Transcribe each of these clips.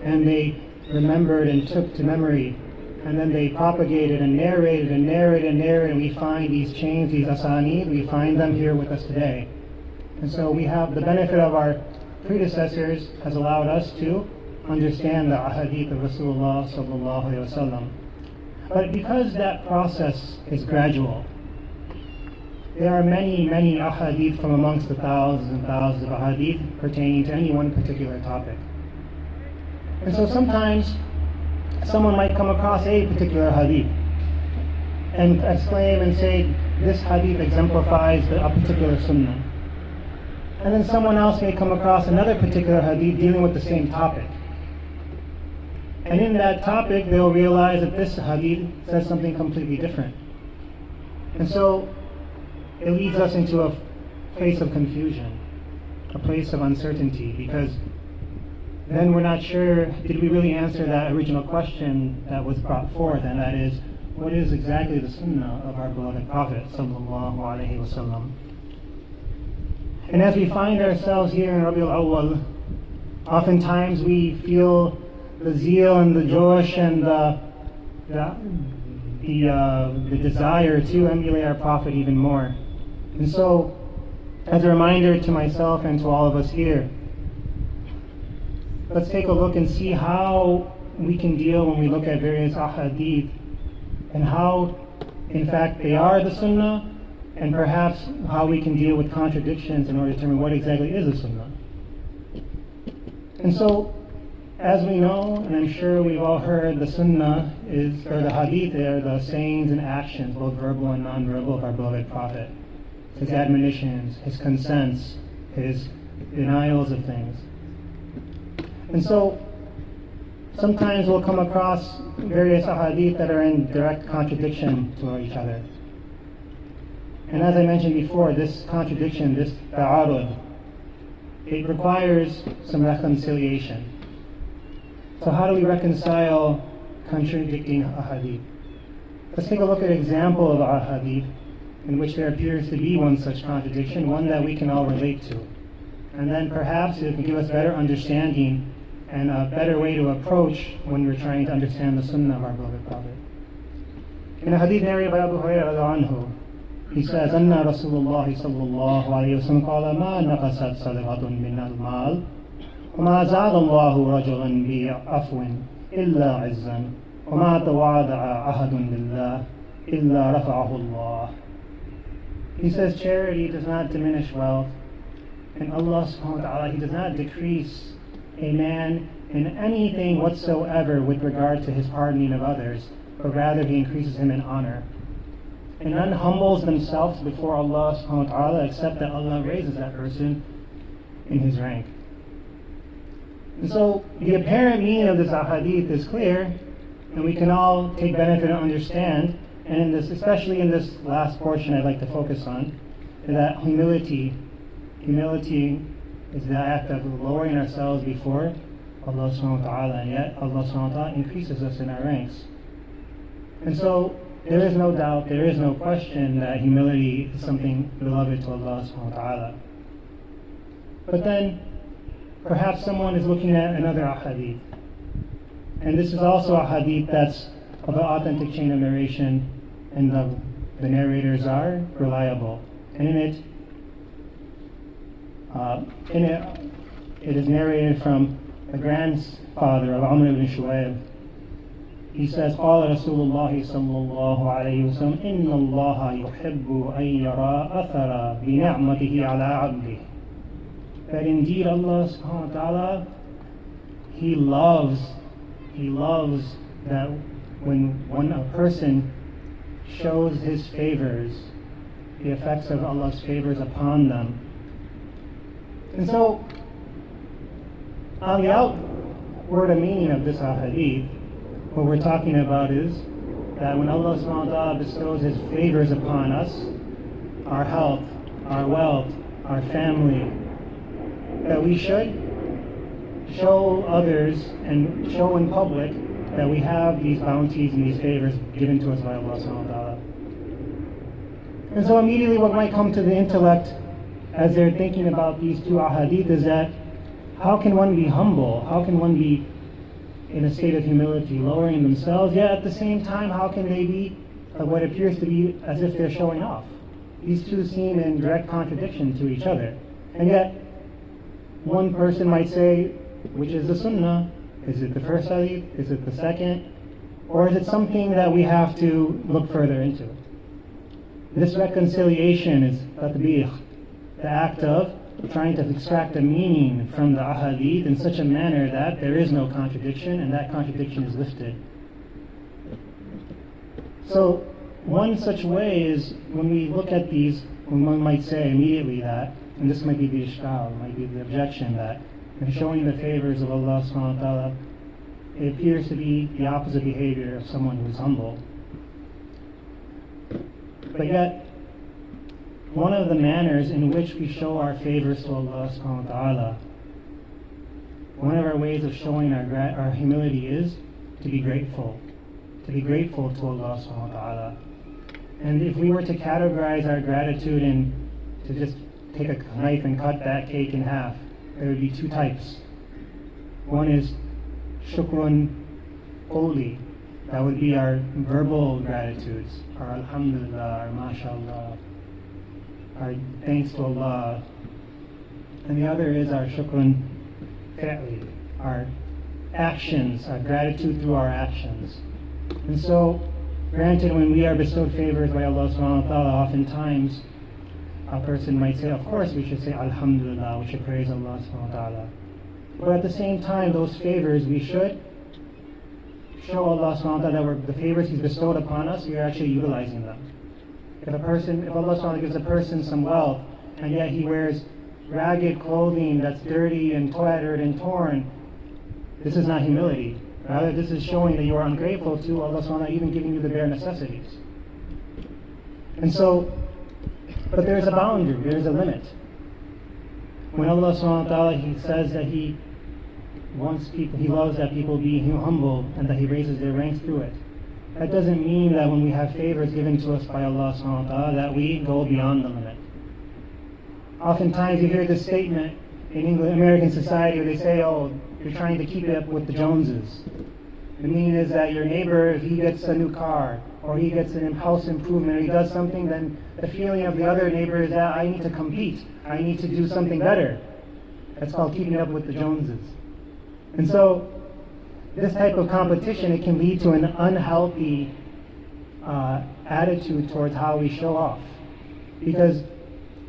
and they remembered and took to memory, and then they propagated and narrated and narrated and narrated, and we find these chains, these asanid, we find them here with us today. And so we have the benefit of our predecessors has allowed us to understand the ahadith of Rasulullah sallallahu alaihi wasallam. But because that process is gradual, there are many ahadith from amongst the thousands and thousands of ahadith pertaining to any one particular topic. And so sometimes someone might come across a particular hadith and exclaim and say, this hadith exemplifies a particular sunnah. And then someone else may come across another particular hadith dealing with the same topic. And in that topic, they'll realize that this hadith says something completely different. And so it leads us into a place of confusion, a place of uncertainty, because then we're not sure, did we really answer that original question that was brought forth, and that is, what is exactly the sunnah of our beloved Prophet sallallahu alaihi wasallam? And as we find ourselves here in Rabiul Awwal, oftentimes we feel the zeal and the josh and the desire to emulate our Prophet even more. And so, as a reminder to myself and to all of us here, let's take a look and see how we can deal when we look at various ahadith and how, in fact, they are the sunnah, and perhaps how we can deal with contradictions in order to determine what exactly is a sunnah. And so, as we know, and I'm sure we've all heard, the sunnah is, or the hadith are the sayings and actions, both verbal and non-verbal, of our beloved Prophet. His admonitions, his consents, his denials of things. And so, sometimes we'll come across various ahadith that are in direct contradiction to each other. And as I mentioned before, this contradiction, this ta'arud, it requires some reconciliation. So how do we reconcile contradicting ahadith? Let's take a look at an example of ahadith in which there appears to be one such contradiction, one that we can all relate to. And then perhaps it can give us better understanding and a better way to approach when we're trying to understand the sunnah of our beloved Prophet. In a hadith narrated by Abu Hurairah anhu, he says, Anna Rasulullah sallallahu alayhi wa sallam qala ma naqasat sadaqatun min al-mal wa ma za'ada Allahu rajulan bi afwin illa izzan wa ma tawada'a ahadun lillah illa rafa'ahu Allah. He says charity does not diminish wealth, and Allah subhanahu wa ta'ala, He does not decrease a man in anything whatsoever with regard to his pardoning of others, but rather He increases him in honor. And none humbles themselves before Allah subhanahu wa ta'ala except that Allah raises that person in his rank. And so the apparent meaning of this ahadith is clear, and we can all take benefit and understand. And in this, especially in this last portion I'd like to focus on, is that humility is the act of lowering ourselves before Allah subhanahu wa ta'ala, and yet Allah subhanahu wa ta'ala increases us in our ranks. And so there is no doubt, there is no question that humility is something beloved to Allah subhanahu wa ta'ala. But then perhaps someone is looking at another ahadith, and this is also a hadith that's of an authentic chain of narration, and the narrators are reliable. And in it is narrated from the grandfather of Amr ibn Shu'ayb. He says, قال رسول الله صلى الله عليه وسلم إن الله يحب أن يرى أثر بنعمته على عبده. That indeed Allah subhanahu wa ta'ala, He loves that when a person shows his favors, the effects of Allah's favors upon them. And so, on the outward meaning of this ahadith, what we're talking about is that when Allah subhanahu wa ta'ala bestows His favors upon us, our health, our wealth, our family, that we should show others and show in public that we have these bounties and these favors given to us by Allah subhanahu wa ta'ala. And so immediately what might come to the intellect as they're thinking about these two ahadith is that how can one be humble? How can one be in a state of humility, lowering themselves, yet at the same time, how can they be what appears to be as if they're showing off? These two seem in direct contradiction to each other. And yet, one person might say, which is the sunnah? Is it the first hadith? Is it the second? Or is it something that we have to look further into? This reconciliation is tatbiq, the act of trying to extract a meaning from the ahadith in such a manner that there is no contradiction and that contradiction is lifted. So one such way is when we look at these, when one might say immediately that, and this might be the ishkal, might be the objection, that in showing the favors of Allah subhanahu wa ta'ala, it appears to be the opposite behavior of someone who is humble. But yet, one of the manners in which we show our favors to Allah subhanahu wa ta'ala, one of our ways of showing our humility is to be grateful to Allah subhanahu wa ta'ala. And if we were to categorize our gratitude and to just take a knife and cut that cake in half, there would be two types. One is shukrun qawli, that would be our verbal gratitudes, our alhamdulillah, our mashallah, our thanks to Allah. And the other is our shukrun fi'li, our actions, our gratitude through our actions. And so, granted, when we are bestowed favors by Allah subhanahu wa ta'ala, oftentimes a person might say, of course we should say alhamdulillah, we should praise Allah subhanahu wa ta'ala. But at the same time, those favors, we should show Allah subhanahu wa ta'ala that the favors He's bestowed upon us, we are actually utilizing them. If Allah subhanahu wa ta'ala gives a person some wealth, and yet he wears ragged clothing that's dirty and tattered and torn, this is not humility. Rather, this is showing that you are ungrateful to Allah subhanahu wa ta'ala, even giving you the bare necessities. And so, but there is a boundary, there is a limit. When Allah subhanahu wa ta'ala, He says that He wants people, He loves that people be humble and that He raises their ranks through it. That doesn't mean that when we have favors given to us by Allah subhanahu wa ta'ala that we go beyond the limit. Oftentimes you hear this statement in American society where they say, oh, you're trying to keep it up with the Joneses. The meaning is that your neighbor, if he gets a new car, or he gets an house improvement, or he does something, then the feeling of the other neighbor is that I need to compete. I need to do something better. That's called keeping up with the Joneses. And so, this type of competition, it can lead to an unhealthy attitude towards how we show off. Because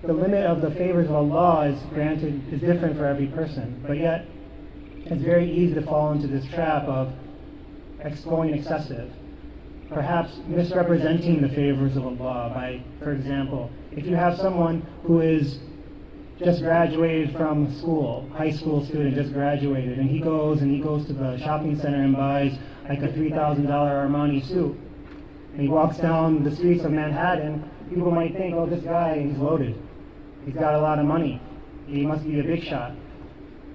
the limit of the favors of Allah is different for every person. But yet, it's very easy to fall into this trap of going excessive. Perhaps misrepresenting the favors of Allah by, for example, if you have someone who is just graduated from school, high school student just graduated, and he goes to the shopping center and buys like a $3,000 Armani suit, and he walks down the streets of Manhattan, people might think, oh, this guy, he's loaded. He's got a lot of money. He must be a big shot.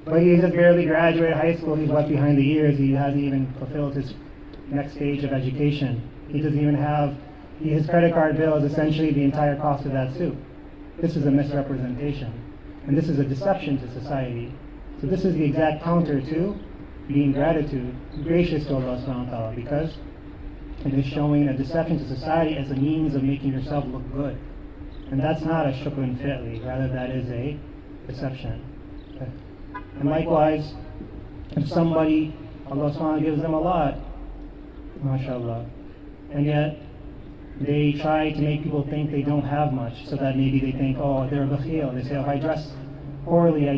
But he just barely graduated high school, he's wet behind the ears, he hasn't even fulfilled his next stage of education. He doesn't even have, his credit card bill is essentially the entire cost of that suit. This is a misrepresentation. And this is a deception to society. So this is the exact counter to being gracious to Allah subhanahu wa ta'ala, because it is showing a deception to society as a means of making yourself look good. And that's not a shukrun fi'li, rather that is a deception. Okay. And likewise, if somebody, Allah subhanahu wa ta'ala gives them a lot, mashallah, and yet they try to make people think they don't have much, so that maybe they think, oh, they're bakhil. They say, if I dress poorly, I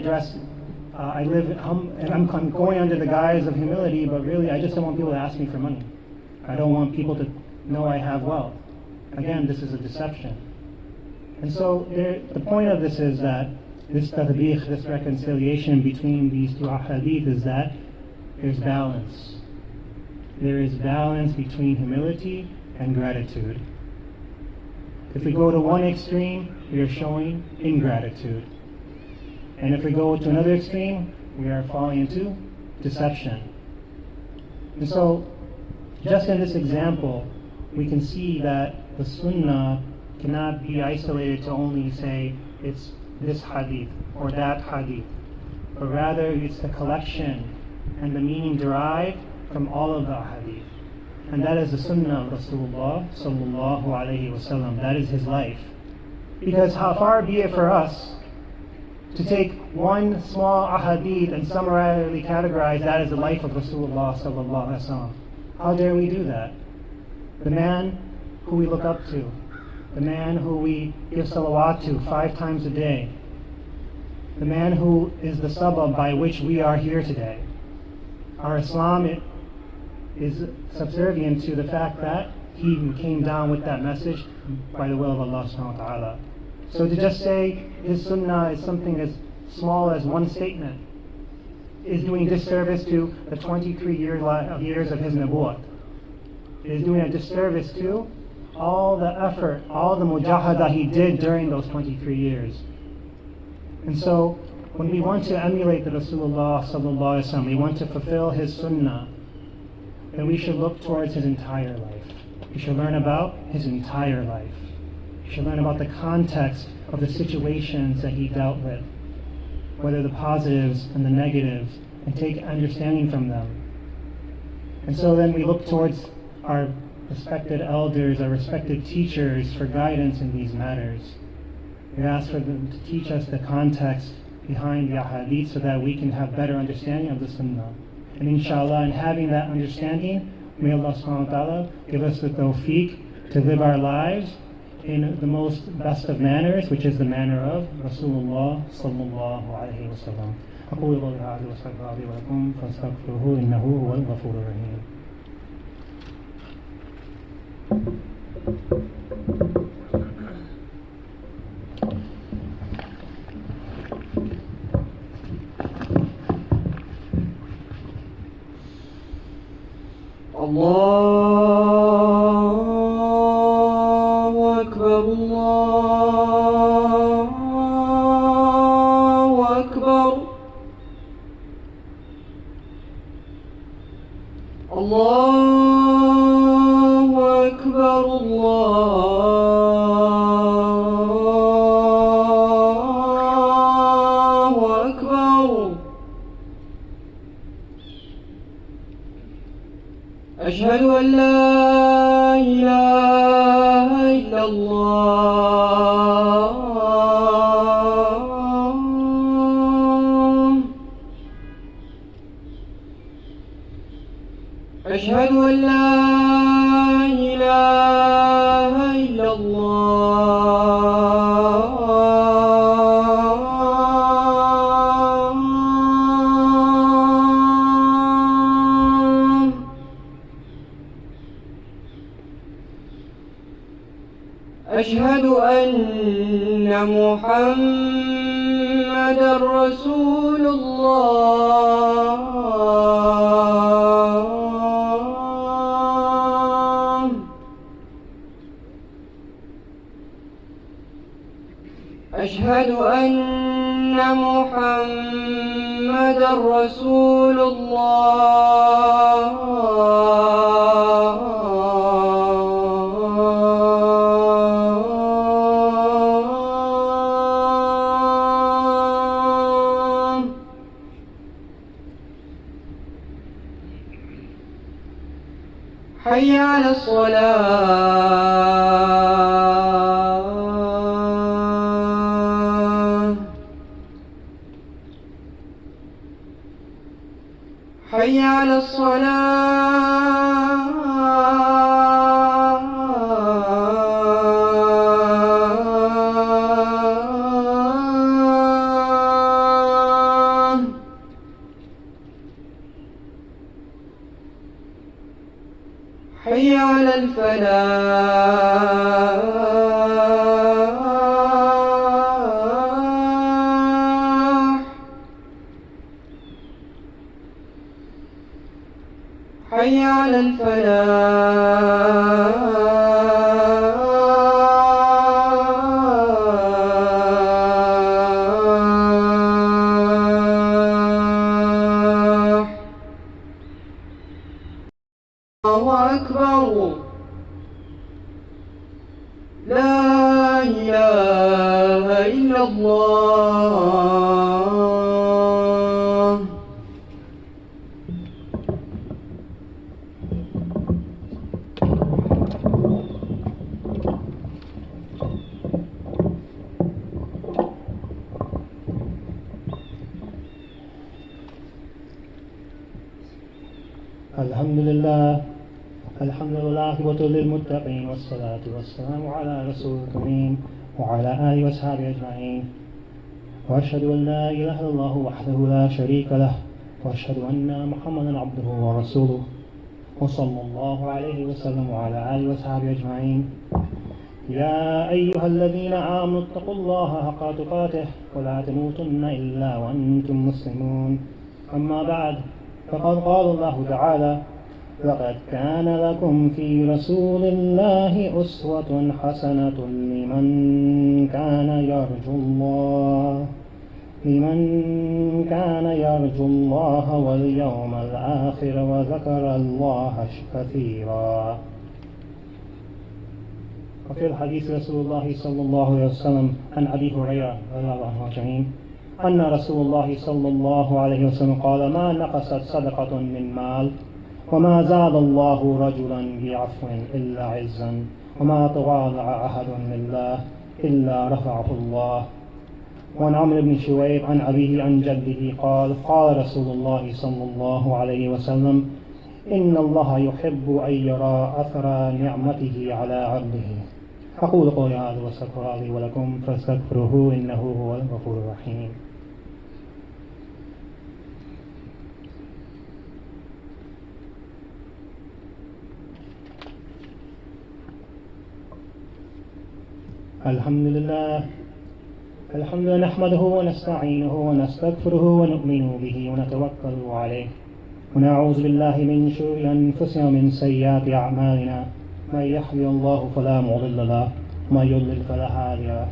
live, and I'm going under the guise of humility, but really I just don't want people to ask me for money. I don't want people to know I have wealth. Again, this is a deception. And so the point of this is that this tadbiq, this reconciliation between these two ahadith is that there's balance. There is balance between humility and gratitude. If we go to one extreme, we are showing ingratitude. And if we go to another extreme, we are falling into deception. And so, just in this example, we can see that the sunnah cannot be isolated to only say it's this hadith or that hadith, but rather it's the collection and the meaning derived from all of the ahadith. And that is the sunnah of Rasulullah sallallahu alayhi wasallam. That is his life. Because how far be it for us to take one small ahadith and summarily categorize that as the life of Rasulullah sallallahu alayhi wasallam. How dare we do that? The man who we look up to, the man who we give salawat to 5 times a day, the man who is the sabab by which we are here today. Our Islam is subservient to the fact that he came down with that message by the will of Allah subhanahu wa ta'ala. So to just say his sunnah is something as small as one statement is doing disservice to the 23 years of his nubuwwat. It is doing a disservice to all the effort, all the mujahadah he did during those 23 years. And so when we want to emulate the Rasulullah sallallahu alaihi wasallam, we want to fulfill his sunnah, then we should look towards his entire life. We should learn about his entire life. We should learn about the context of the situations that he dealt with, whether the positives and the negatives, and take understanding from them. And so then we look towards our respected elders, our respected teachers for guidance in these matters. We ask for them to teach us the context behind the ahadith so that we can have better understanding of the sunnah. And inshallah, in having that understanding, may Allah subhanahu wa ta'ala give us the tawfiq to live our lives in the most best of manners, which is the manner of Rasulullah sallallahu alayhi wa sallam. أقول قولي هذا وأستغفر الله ولكم فاستغفروه إنه هو الغفور الرحيم. الله أكبر الله أكبر الله أكبر الله أكبر أشهد أن لا إله إلا الله أشهد أن لا إله إلا الله أشهد أن محمدًا رسول الله أشهد أن محمدًا رسول الله حي على الصلاة حي على الصلاة حي على الفلاح حي على الفلاح الله أكبر لا إله إلا الله الحمد لله والعاقبة للمتقين والصلاة والسلام على رسول الكريم وعلى آله وأصحابه أجمعين. وأشهد أن لا إله إلا الله وحده لا شريك له، وأشهد أن محمدا عبده ورسوله، وصلى الله عليه وسلم وعلى آله وأصحابه أجمعين. يا أيها الذين آمنوا اتقوا الله حق تقاته ولا تموتن إلا وأنتم مسلمون. أما بعد، فقد قال الله تعالى: لقد كان لكم في رسول الله أسوة حسنة لمن كان يرجو الله واليوم الآخر وذكر الله كثيرا. وفي الحديث رسول الله صلى الله عليه وسلم عن أبي هريرة رضي الله عنه أجمعين أن رسول الله صلى الله عليه وسلم قال: ما نقصت صدقة من مال، وما زاد الله رجلا بعفو إلا عزا، وما تواضع أحد لله إلا رفعه الله. وعن عمرو بن شويب عن أبيه عن جده قال: قال رسول الله صلى الله عليه وسلم: إن الله يحب أن يرى أثر نعمته على عبده. أقول قولي هذا واستغفر لي ولكم فاستغفروه إنه هو الغفور الرحيم. الحمد لله نحمده ونستعينه ونستغفره ونؤمن به ونتوكل عليه، ونعوذ بالله من شرور أنفسنا ومن سيئات أعمالنا. من يهده الله فلا مضل له ومن يضلل فلا هادي له،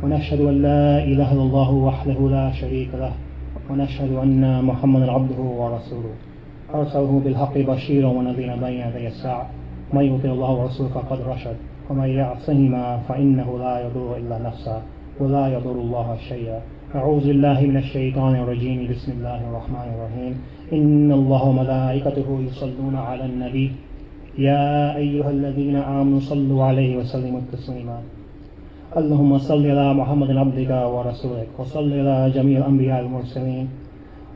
ونشهد أن لا إله إلا الله وحده لا شريك له، ونشهد أن محمدا عبده ورسوله أرسله بالحق بشيرا ونذيرا بين يدي الساعة. من يطع الله ورسوله فقد رشد، ومن يعصهما فإنه لا يضر إلا نفسه ولا يضر الله شيئا. أعوذ بالله من الشيطان الرجيم. بسم الله الرحمن الرحيم. إن الله وملائكته يصلون على النبي يا أيها الذين آمنوا صلوا عليه وسلموا تسليما. اللهم صل على محمد عبدك ورسولك، وصل على جميع الأنبياء والمرسلين،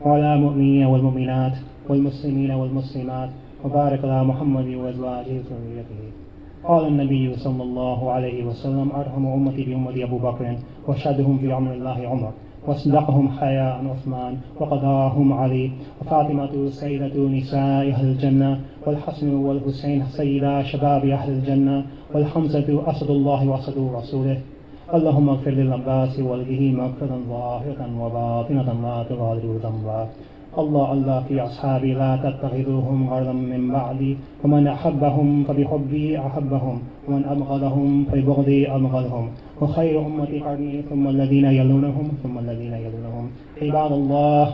وعلى المؤمنين والمؤمنات والمسلمين والمسلمات، وبارك على محمد وأزواجه وذريته. قال النبي صلى الله عليه وسلم: أرحم أمتي بأمتي أبو بكر، وأشهدهم في أمر الله عمر، واصدقهم حياء عثمان، وقضاهم علي، وفاطمة سيدة نساء أهل الجنة، والحسن والحسين سيدا شباب أهل الجنة، والحمزة أسد الله وأسد رسوله. اللهم اغفر للعباس والده مغفرة ظاهرة وباطنة لا تغادر ذنبا. الله في أصحابي لا تتخذوهم غرضا من بعدي، ومن أحبهم فبحبي أحبهم، ومن أبغضهم فببغضي أبغضهم. وخير أمتي قرني ثم الذين يلونهم ثم الذين يلونهم. عباد الله،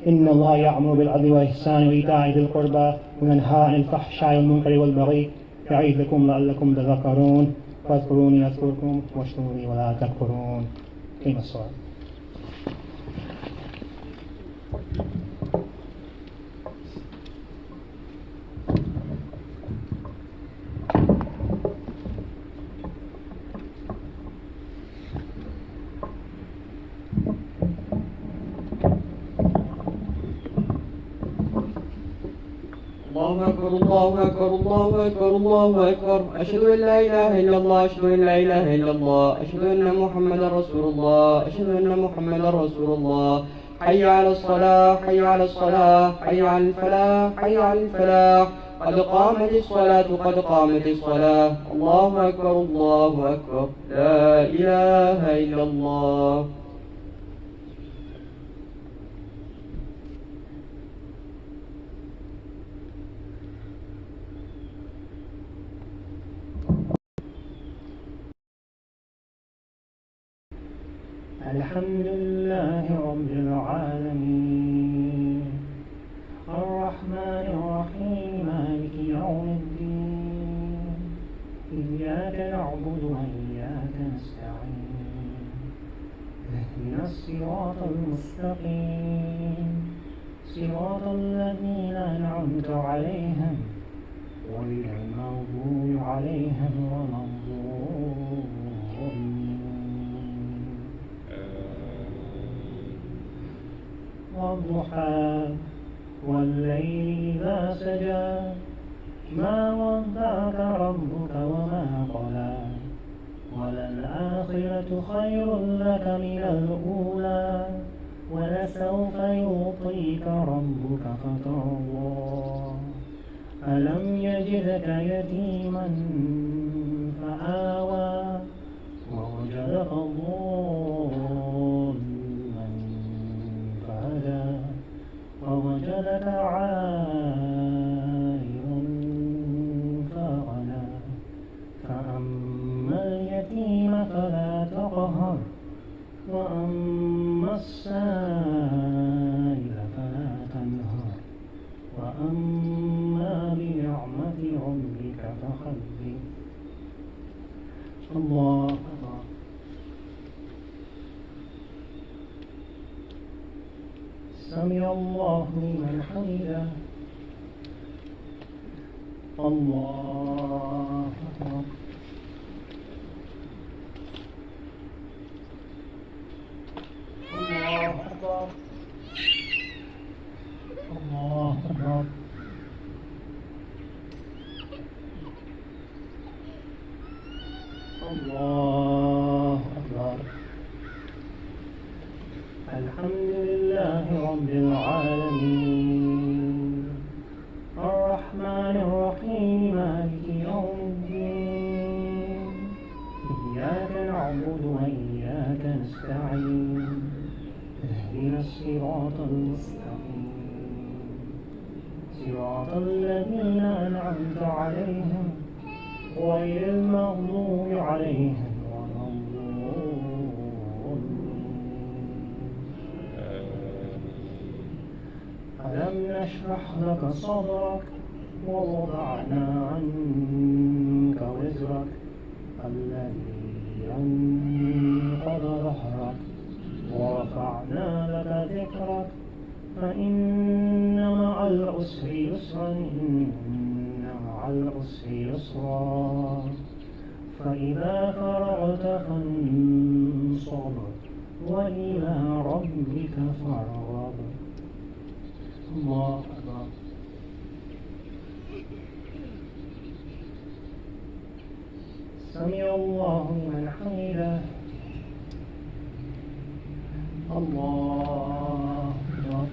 إن الله يأمر بالعدل والإحسان وإيتاء ذي القربى وينهى عن الفحشاء والمنكر والبغي يعظكم لعلكم تذكرون. فاذكروني أذكركم واشكروا لي ولا تكفرون. قيم الصلاة. الله أكبر الله أكبر الله أكبر الله أكبر. أشهد أن لا إله إلا الله أشهد أن لا إله إلا الله أشهد أن محمدا رسول الله أشهد أن محمدا رسول الله. حي على الصلاة حي على الصلاة حي على الفلاح حي على الفلاح. قد قامت الصلاة قد قامت الصلاة. الله أكبر الله أكبر. لا إله إلا الله. الحمد لله رب العالمين، الرحمن الرحيم، مالك يوم الدين. إياك نعبد وإياك نستعين، اهدنا الصراط المستقيم، صراط الذين أنعمت عليهم غير المغضوب عليهم ولا الضالين. والضحى والليل إذا سجى ما ودعك ربك وما قلى وللآخرة خير لك من الأولى ولسوف يعطيك ربك فترضى ألم يجدك يتيما فآوى ووجدك ضالا فهدى ووجدك عائلا فأغنى فأما اليتيم فلا تقهر وأما السائل فلا تنهر وأما بنعمة ربك فحدث الله أكبر سمع الله لمن حمده الله أكبر الله أكبر الله أكبر الله أكبر الحمد لله رب العالمين الرحمن الرحيم مالك يوم الدين إياك نعبد وإياك نستعين اهدنا الصراط المستقيم صراط الذين أنعمت عليهم غير المغضوب عليهم ولا الضالين ألم نشرح لك صدرك ووضعنا عنك وزرك الذي أنقض ظهرك ورفعنا لك ذكرك فإن مع العسر يسرا إن مع العسر يسرا فإذا فرغت فانصب وإلى ربك فارغب الله أكبر سمع الله لمن حمده الله أكبر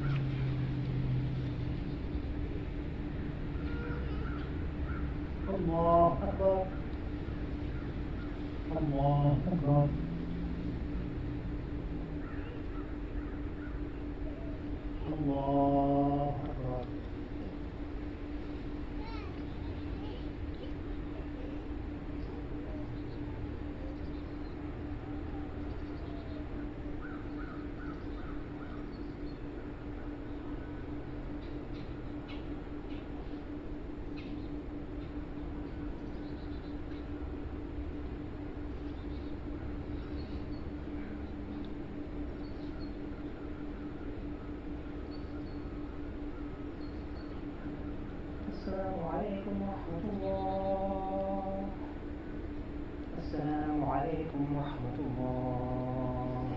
الله أكبر الله أكبر الله أكبر السلام عليكم ورحمة الله السلام عليكم ورحمة الله